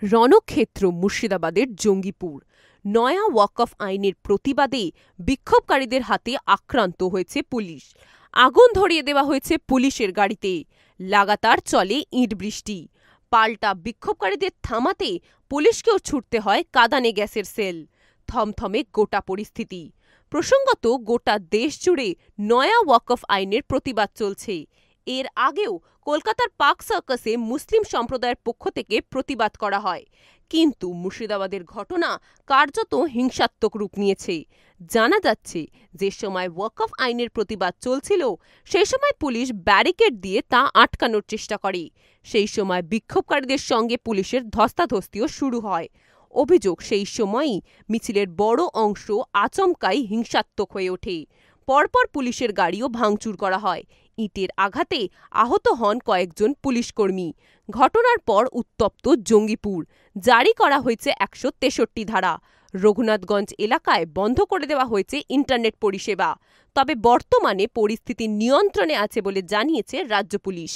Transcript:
রণক্ষেত্র মুর্শিদাবাদের জঙ্গিপুর। নয়া ওয়াকফ আইনের প্রতিবাদে বিক্ষোভকারীদের হাতে আক্রান্ত হয়েছে পুলিশ। আগুন ধরিয়ে দেওয়া হয়েছে পুলিশের গাড়িতে। লাগাতার চলে ইট বৃষ্টি। পাল্টা বিক্ষোভকারীদের থামাতে পুলিশকেও ছুটতে হয় কাঁদানে গ্যাসের সেল। থমথমে গোটা পরিস্থিতি। প্রসঙ্গত, গোটা দেশ জুড়ে নয়া ওয়াকফ আইনের প্রতিবাদ চলছে। এর আগেও কলকাতার পার্ক সার্কাসে মুসলিম সম্প্রদায়ের পক্ষ থেকে প্রতিবাদ করা হয়, কিন্তু মুর্শিদাবাদের ঘটনা কার্যত হিংসাত্মক রূপ নিয়েছে। জানা যাচ্ছে, যে সময় ওয়াকফ আইনের প্রতিবাদ চলছিল সেই সময় পুলিশ ব্যারিকেড দিয়ে তা আটকানোর চেষ্টা করে। সেই সময় বিক্ষোভকারীদের সঙ্গে পুলিশের ধস্তাধস্তিও শুরু হয়। অভিযোগ, সেই সময়ই মিছিলের বড় অংশ আচমকাই হিংসাত্মক হয়ে ওঠে। পরপর পুলিশের গাড়িও ভাঙচুর করা হয়। ইটের আঘাতে আহত হন কয়েকজন পুলিশকর্মী। ঘটনার পর উত্তপ্ত জঙ্গিপুর। জারি করা হয়েছে ১৬৩ ধারা। রঘুনাথগঞ্জ এলাকায় বন্ধ করে দেওয়া হয়েছে ইন্টারনেট পরিষেবা। তবে বর্তমানে পরিস্থিতি নিয়ন্ত্রণে আছে বলে জানিয়েছে রাজ্য পুলিশ।